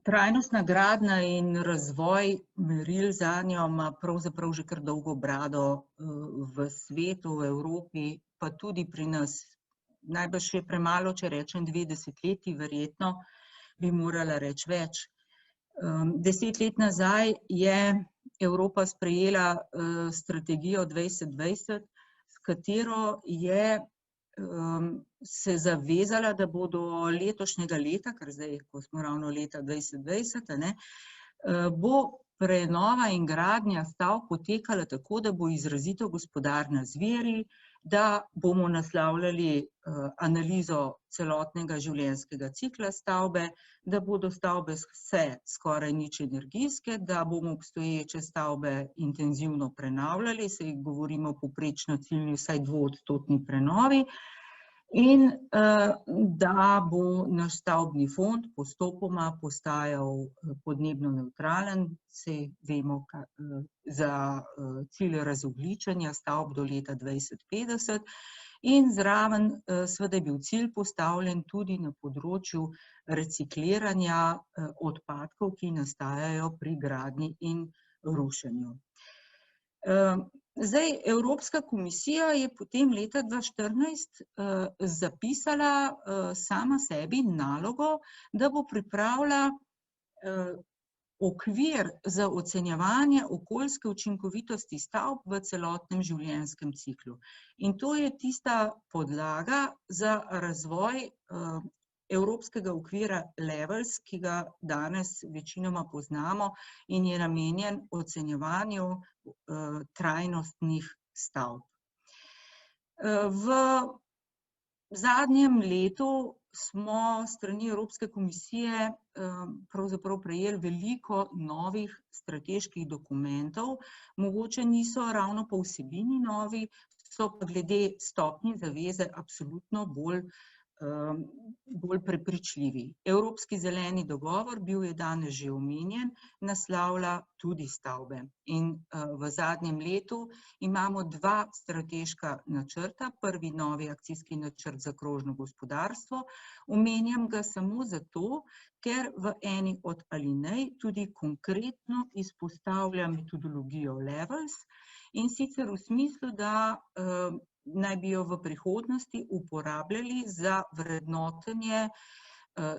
Trajnostna gradnja in razvoj meril zanjo ima pravzaprav že kar dolgo brado v svetu, v Evropi, pa tudi pri nas. Najbrž je premalo, če rečem 2 desetletji, verjetno bi morala reči več. 10 let nazaj je Evropa sprejela strategijo 2020, s katero je se zavezala, da bo do letošnjega leta, ker zdaj, ko smo ravno leta 2020, bo prenova in gradnja stavb potekala tako, da bo izrazito gospodarna z viri, da bomo naslavljali analizo celotnega življenjskega cikla stavbe, da bodo stavbe vse skoraj nič energijske, da bomo obstoječe stavbe intenzivno prenavljali, saj govorimo povprečno ciljni vsaj 2-odstotni prenovi, in da bo naš stavbni fond postopoma postajal podnebno nevtralen, saj vemo za cilj razogljičenja stavb do leta 2050, in zraven seveda je bil cilj postavljen tudi na področju recikliranja odpadkov, ki nastajajo pri gradnji in rušenju. Zdaj, Evropska komisija je potem leta 2014 zapisala sama sebi nalogo, da bo pripravila okvir za ocenjevanje okoljske učinkovitosti stavb v celotnem življenjskem ciklu. In to je tista podlaga za razvoj evropskega okvira Levels, ki ga danes večinoma poznamo in je namenjen ocenjevanju trajnostnih stavb. V zadnjem letu smo s strani Evropske komisije pravzaprav prejeli veliko novih strateških dokumentov, mogoče niso ravno po vsebini novi, so pa glede stopnje zaveze absolutno bolj prepričljivi. Evropski zeleni dogovor, bil je danes že omenjen, naslavlja tudi stavbe. In v zadnjem letu imamo 2 strateška načrta. Prvi novi akcijski načrt za krožno gospodarstvo. Omenjam ga samo zato, ker v eni od alinej tudi konkretno izpostavlja metodologijo Levels, in sicer v smislu, da naj bi jo v prihodnosti uporabljali za vrednotenje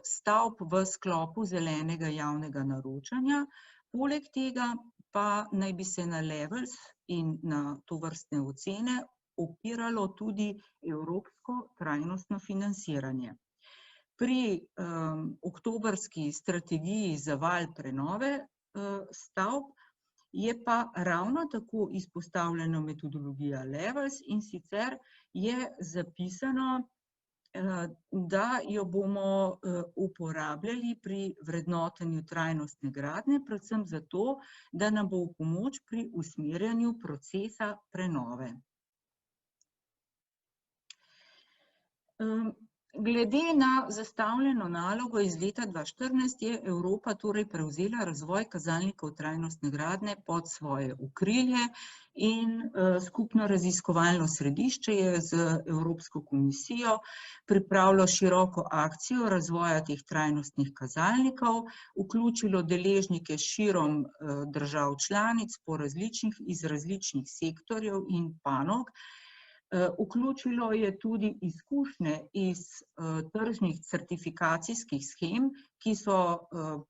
stavb v sklopu zelenega javnega naročanja. Poleg tega pa naj bi se na Levels in na tovrstne ocene opiralo tudi evropsko trajnostno financiranje. Pri oktobrski strategiji za val prenove stavb je pa ravno tako izpostavljena metodologija Levels, in sicer je zapisano, da jo bomo uporabljali pri vrednotenju trajnostne gradnje, predvsem zato, da nam bo v pomoč pri usmerjanju procesa prenove. Glede na zastavljeno nalogo iz leta 2014 je Evropa torej prevzela razvoj kazalnikov trajnostne gradnje pod svoje okrilje in skupno raziskovalno središče je z Evropsko komisijo pripravilo široko akcijo razvoja teh trajnostnih kazalnikov, vključilo deležnike širom držav članic iz različnih sektorjev in panog. Vključilo je tudi izkušnje iz tržnih certifikacijskih shem, ki so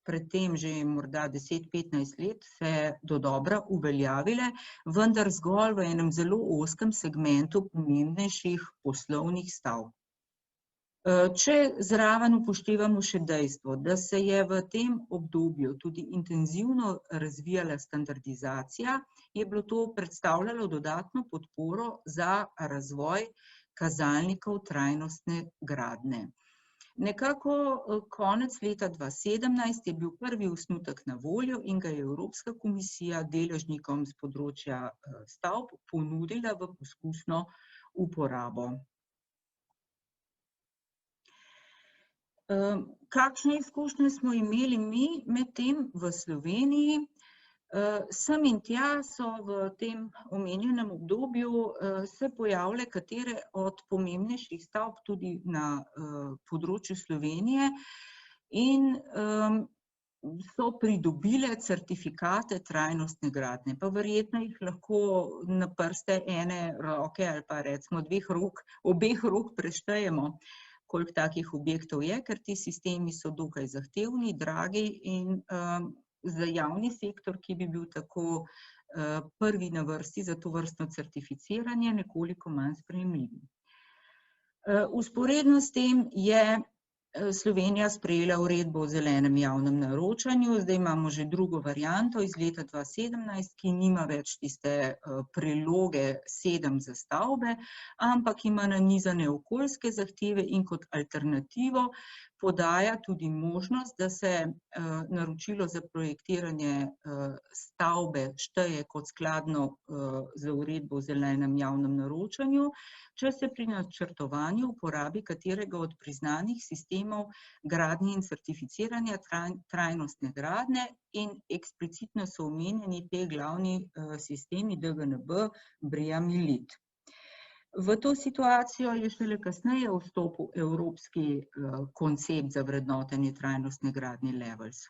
predtem že morda 10-15 let se dodobra uveljavile, vendar zgolj v enem zelo ozkem segmentu pomembnejših poslovnih stavb. Če zraven upoštevamo še dejstvo, da se je v tem obdobju tudi intenzivno razvijala standardizacija, je bilo to predstavljalo dodatno podporo za razvoj kazalnikov trajnostne gradnje. Nekako konec leta 2017 je bil prvi osnutek na voljo in ga je Evropska komisija deležnikom s področja stavb ponudila v poskusno uporabo. Kakšne izkušnje smo imeli mi medtem v Sloveniji? Sem in tja so v tem omenjenem obdobju se pojavile katere od pomembnejših stavb tudi na področju Slovenije in so pridobile certifikate trajnostne gradnje. Pa verjetno jih lahko na prste ene roke ali pa recimo obeh rok preštejemo, koliko takih objektov je, ker ti sistemi so dokaj zahtevni, dragi in za javni sektor, ki bi bil tako prvi na vrsti za tovrstno certificiranje, nekoliko manj sprejemljivi. Vzporedno s tem je Slovenija sprejela uredbo o zelenem javnem naročanju, zdaj imamo že drugo varianto iz leta 2017, ki nima več tiste priloge 7 za stavbe, ampak ima nanizane okoljske zahteve in kot alternativo podaja tudi možnost, da se naročilo za projektiranje stavbe šteje kot skladno z uredbo o zelenem javnem naročanju, če se pri načrtovanju uporabi katerega od priznanih sistemov gradnje in certificiranja trajnostne gradnje in eksplicitno so omenjeni ti glavni sistemi DGNB, BREEAM in LEED. V to situacijo je šele kasneje vstopil evropski koncept za vrednotenje trajnostne gradnje Levels.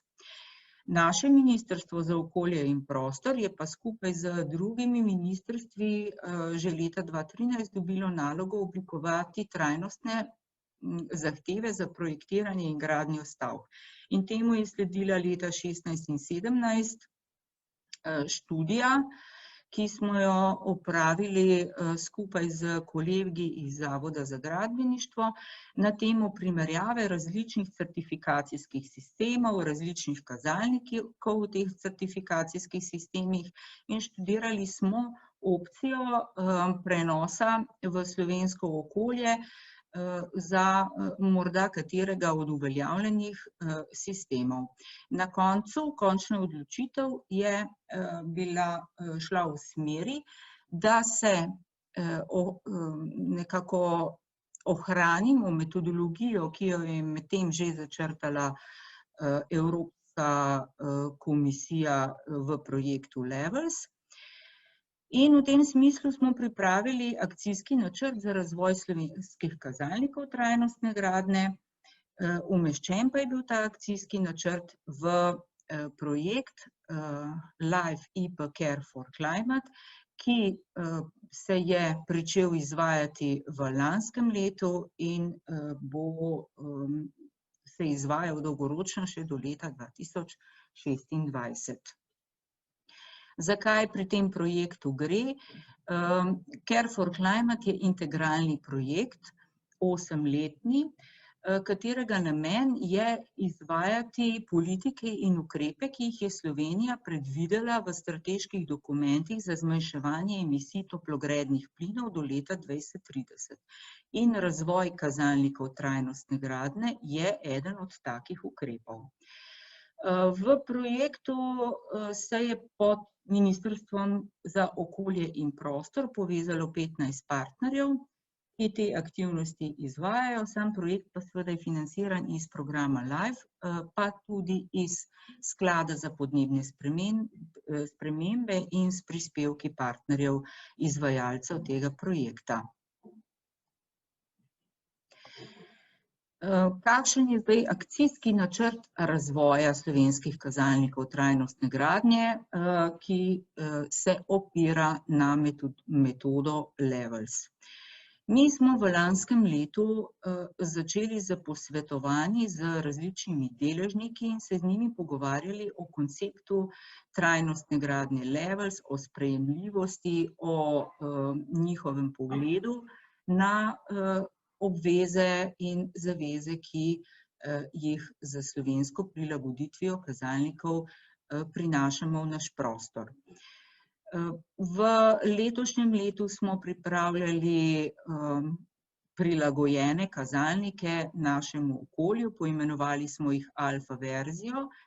Naše Ministrstvo za okolje in prostor je pa skupaj z drugimi ministrstvi že leta 2013 dobilo nalogo oblikovati trajnostne zahteve za projektiranje in gradnjo stavb. In temu je sledila leta 2016 in 2017 študija, ki smo jo opravili skupaj z kolegi iz Zavoda za gradbeništvo na temo primerjave različnih certifikacijskih sistemov, različnih kazalnikov v teh certifikacijskih sistemih in študirali smo opcijo prenosa v slovensko okolje za morda katerega od uveljavljenih sistemov. Na koncu, končna odločitev je bila šla v smeri, da se nekako ohranimo metodologijo, ki jo je medtem že začrtala Evropska komisija v projektu Levels. In v tem smislu smo pripravili akcijski načrt za razvoj slovenskih kazalnikov trajnostne gradnje, umeščen pa je bil ta akcijski načrt v projekt LIFE IP Care for Climate, ki se je pričel izvajati v lanskem letu in bo se izvajal dolgoročno še do leta 2026. Zakaj pri tem projektu gre? Care for Climate je integralni projekt, 8-letni, katerega namen je izvajati politike in ukrepe, ki jih je Slovenija predvidela v strateških dokumentih za zmanjševanje emisij toplogrednih plinov do leta 2030. In razvoj kazalnikov trajnostne gradnje je eden od takih ukrepov. V projektu se je pod Ministrstvom za okolje in prostor povezalo 15 partnerjev, ki te aktivnosti izvajajo. Sam projekt pa seveda je financiran iz programa LIFE, pa tudi iz Sklada za podnebne spremembe in s prispevki partnerjev izvajalcev tega projekta. Kakšen je zdaj akcijski načrt razvoja slovenskih kazalnikov trajnostne gradnje, ki se opira na metodo Levels? Mi smo v lanskem letu začeli s posvetovanji z različnimi deležniki in se z njimi pogovarjali o konceptu trajnostne gradnje Levels, o sprejemljivosti, o njihovem pogledu na obveze in zaveze, ki jih za slovensko prilagoditvijo kazalnikov prinašamo v naš prostor. V letošnjem letu smo pripravljali prilagojene kazalnike našemu okolju, poimenovali smo jih alfa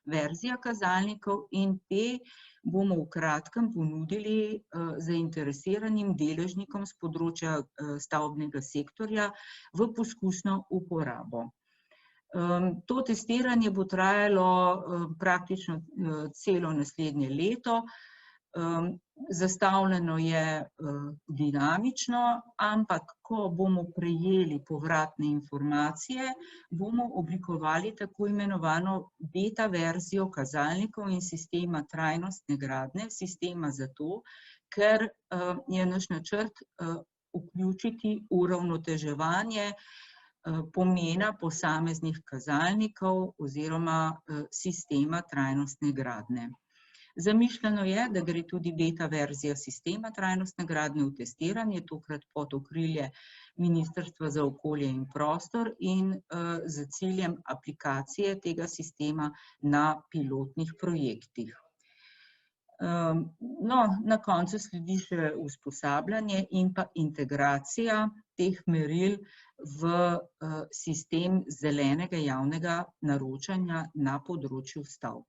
verzija kazalnikov in te bomo v kratkem ponudili zainteresiranim deležnikom s področja stavbnega sektorja v poskusno uporabo. To testiranje bo trajalo praktično celo naslednje leto. Zastavljeno je dinamično, ampak ko bomo prejeli povratne informacije, bomo oblikovali tako imenovano beta verzijo kazalnikov in sistema trajnostne gradnje, sistema zato, ker je naš načrt vključiti uravnoteževanje pomena posameznih kazalnikov oziroma sistema trajnostne gradnje. Zamišljeno je, da gre tudi beta verzija sistema trajnostne gradnje v testiranje, tokrat pod okrilje Ministrstva za okolje in prostor in z ciljem aplikacije tega sistema na pilotnih projektih. No, na koncu sledi še usposabljanje in pa integracija teh meril v sistem zelenega javnega naročanja na področju stavb.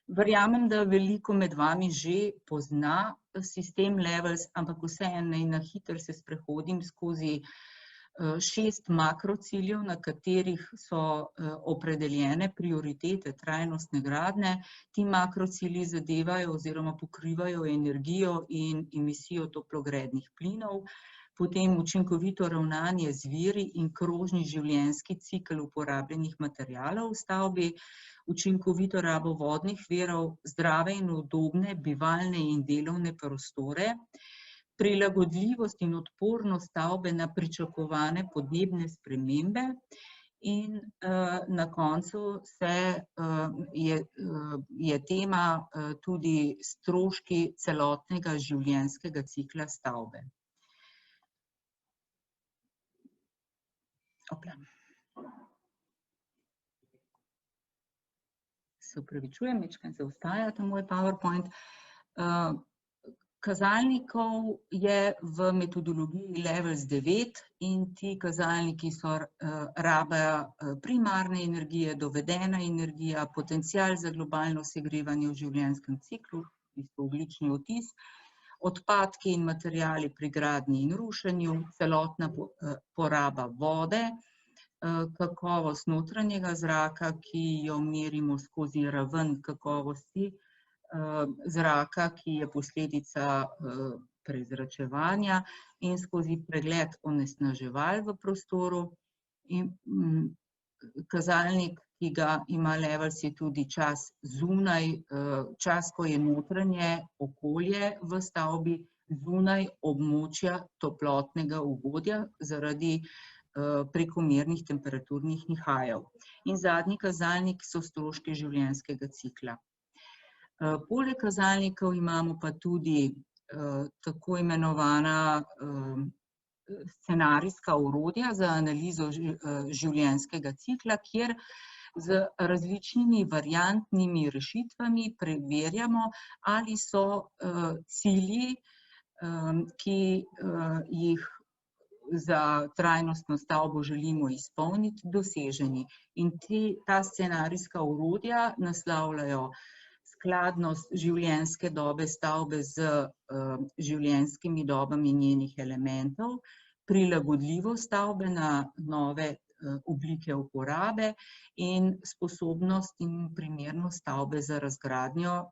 Verjamem, da veliko med vami že pozna sistem Levels, ampak vseeno naj na hitro se sprehodim skozi 6 makrociljev, na katerih so opredeljene prioritete trajnostne gradnje. Ti makrocilji zadevajo oziroma pokrivajo energijo in emisijo toplogrednih plinov, potem učinkovito ravnanje z viri in krožni življenjski cikel uporabljenih materialov v stavbi, učinkovito rabo vodnih virov, zdrave in udobne bivalne in delovne prostore, prilagodljivost in odpornost stavbe na pričakovane podnebne spremembe in na koncu je tema tudi stroški celotnega življenjskega cikla stavbe. Se opravičujem, majčkeno zaostaja ta moj PowerPoint. Kazalnikov je v metodologiji Levels 9 in ti kazalniki so raba primarne energije, dovedena energija, potencial za globalno segrevanje v življenjskem ciklu, v bistvu ogljični odtis, odpadki in materiali pri gradnji in rušenju, celotna poraba vode, kakovost notranjega zraka, ki jo merimo skozi raven kakovosti zraka, ki je posledica prezračevanja, in skozi pregled onesnaževal v prostoru. Kazalnik, ki ga ima Levels, je tudi čas zunaj, čas, ko je notranje okolje v stavbi zunaj območja toplotnega ugodja zaradi prekomernih temperaturnih nihajev. In zadnji kazalnik so stroški življenjskega cikla. Poleg kazalnikov imamo pa tudi tako imenovana scenarijska orodja za analizo življenjskega cikla, kjer z različnimi variantnimi rešitvami preverjamo, ali so cilji, ki jih za trajnostno stavbo želimo izpolniti, doseženi. In ta scenarijska orodja naslavljajo skladnost življenjske dobe stavbe z življenjskimi dobami njenih elementov, prilagodljivost stavbe na nove oblike uporabe in sposobnost in primernost stavbe za razgradnjo.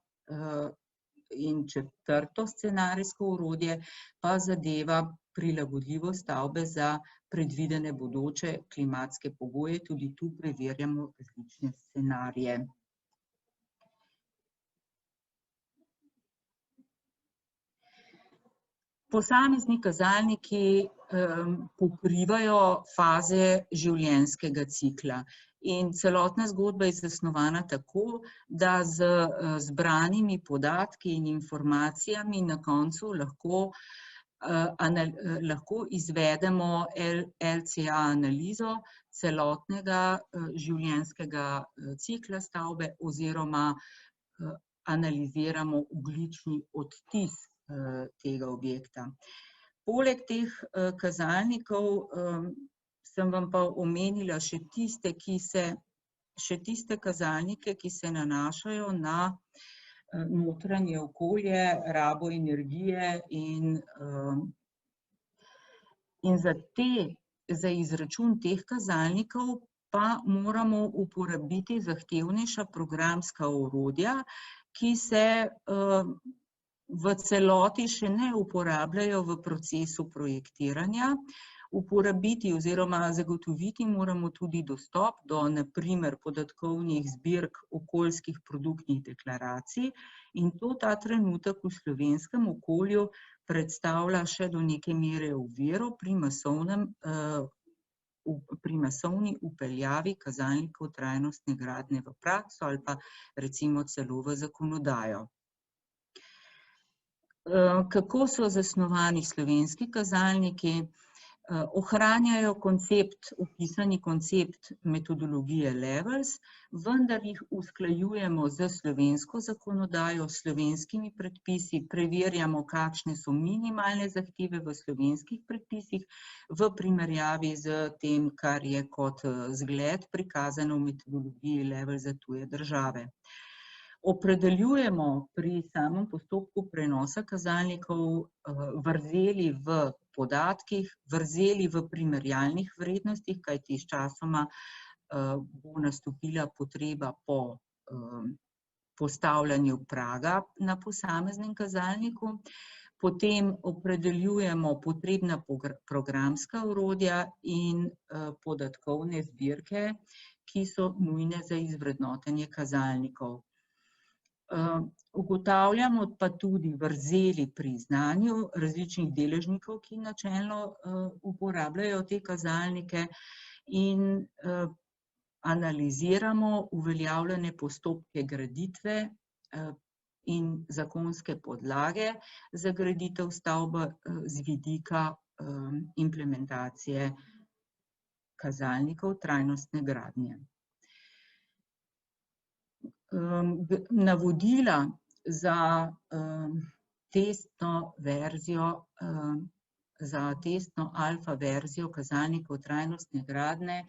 In četrto scenarijsko orodje pa zadeva prilagodljivost stavbe za predvidene bodoče klimatske pogoje. Tudi tu preverjamo različne scenarije. Posamezni kazalniki pokrivajo faze življenjskega cikla. In celotna zgodba je zasnovana tako, da z zbranimi podatki in informacijami na koncu lahko izvedemo LCA analizo celotnega življenjskega cikla stavbe oziroma analiziramo ogljični odtis tega objekta. Poleg teh kazalnikov sem vam pa omenila še tiste kazalnike, ki se nanašajo na notranje okolje, rabo energije in za izračun teh kazalnikov pa moramo uporabiti zahtevnejša programska orodja, ki se v celoti še ne uporabljajo v procesu projektiranja. Uporabiti oziroma zagotoviti moramo tudi dostop do, na primer, podatkovnih zbirk okoljskih produktnih deklaracij, in to ta trenutek v slovenskem okolju predstavlja še do neke mere oviro pri masovni vpeljavi kazalnikov trajnostne gradnje v prakso ali pa recimo celo v zakonodajo. Kako so zasnovani slovenski kazalniki? Ohranjajo opisani koncept metodologije Levels, vendar jih usklajujemo z slovensko zakonodajo, s slovenskimi predpisi, preverjamo, kakšne so minimalne zahteve v slovenskih predpisih v primerjavi z tem, kar je kot zgled prikazano v metodologiji Levels za tuje države. Opredeljujemo pri samem postopku prenosa kazalnikov vrzeli v podatkih, vrzeli v primerjalnih vrednostih, kajti sčasoma bo nastopila potreba po postavljanju praga na posameznem kazalniku. Potem opredeljujemo potrebna programska orodja in podatkovne zbirke, ki so nujne za izvrednotenje kazalnikov. Ugotavljamo pa tudi vrzeli pri znanju različnih deležnikov, ki načelno uporabljajo te kazalnike, in analiziramo uveljavljene postopke graditve in zakonske podlage za graditev stavbe z vidika implementacije kazalnikov trajnostne gradnje. Navodila za testno verzijo, za testno alfa verzijo kazalnikov trajnostne gradnje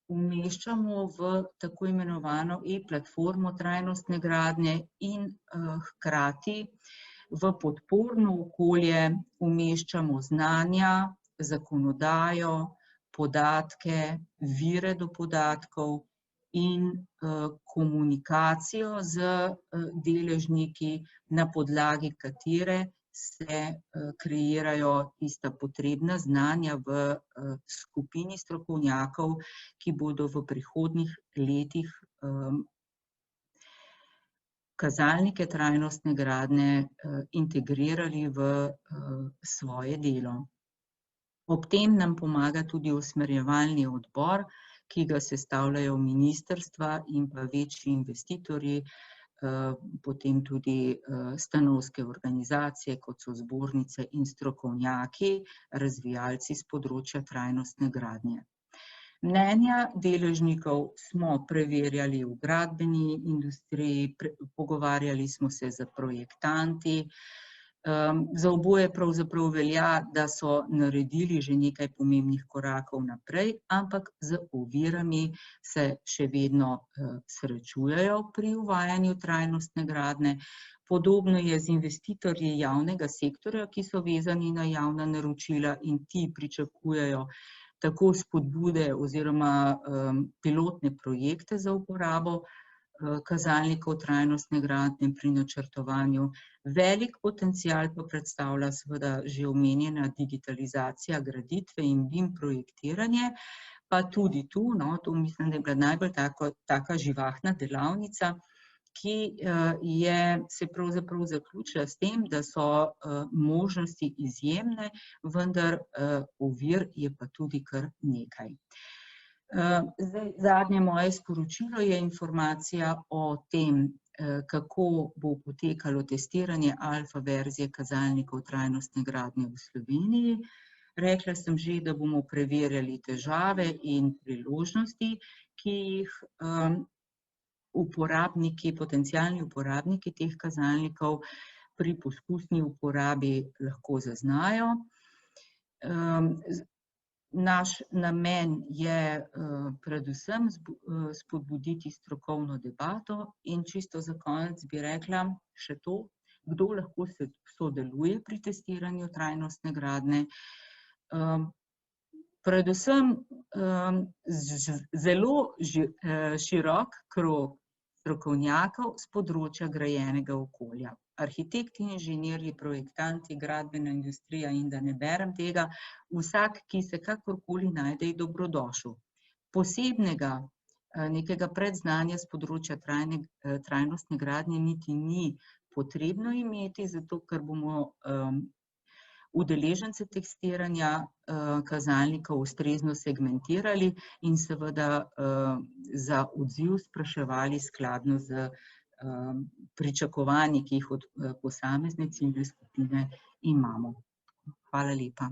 umeščamo v tako imenovano e-platformo trajnostne gradnje in hkrati v podporno okolje umeščamo znanja, zakonodajo, podatke, vire do podatkov in komunikacijo z deležniki, na podlagi katere se kreirajo tista potrebna znanja v skupini strokovnjakov, ki bodo v prihodnjih letih kazalnike trajnostne gradnje integrirali v svoje delo. Ob tem nam pomaga tudi usmerjevalni odbor, ki ga sestavljajo ministrstva in pa večji investitorji, potem tudi stanovske organizacije, kot so zbornice in strokovnjaki, razvijalci s področja trajnostne gradnje. Mnenja deležnikov smo preverjali v gradbeni industriji, pogovarjali smo se s projektanti. Za oboje pravzaprav velja, da so naredili že nekaj pomembnih korakov naprej, ampak z ovirami se še vedno srečujejo pri uvajanju trajnostne gradnje. Podobno je z investitorji javnega sektorja, ki so vezani na javna naročila, in ti pričakujejo tako spodbude oziroma pilotne projekte za uporabo kazalnikov trajnostne gradnje pri načrtovanju. Velik potencial pa predstavlja seveda že omenjena digitalizacija graditve in BIM projektiranje, pa tudi tu, to mislim, da je bila najbolj taka živahna delavnica, ki se pravzaprav zaključila s tem, da so možnosti izjemne, vendar ovir je pa tudi kar nekaj. Zadnje moje sporočilo je informacija o tem, kako bo potekalo testiranje alfa verzije kazalnikov trajnostne gradnje v Sloveniji. Rekla sem že, da bomo preverjali težave in priložnosti, ki jih potencialni uporabniki teh kazalnikov pri poskusni uporabi lahko zaznajo. Naš namen je predvsem spodbuditi strokovno debato in čisto za konec bi rekla še to, kdo lahko sodeluje pri testiranju trajnostne gradnje. Predvsem zelo širok krog strokovnjakov z področja grajenega okolja. Arhitekti, inženirji, projektanti, gradbena industrija in da ne berem tega, vsak, ki se kakorkoli najde, je dobrodošel. Posebnega nekega predznanja z področja trajnostne gradnje niti ni potrebno imeti, zato ker bomo udeležence testiranja kazalnikov ustrezno segmentirali in seveda za odziv spraševali skladno z pričakovanji, ki jih od posamezne ciljne skupine imamo. Hvala lepa.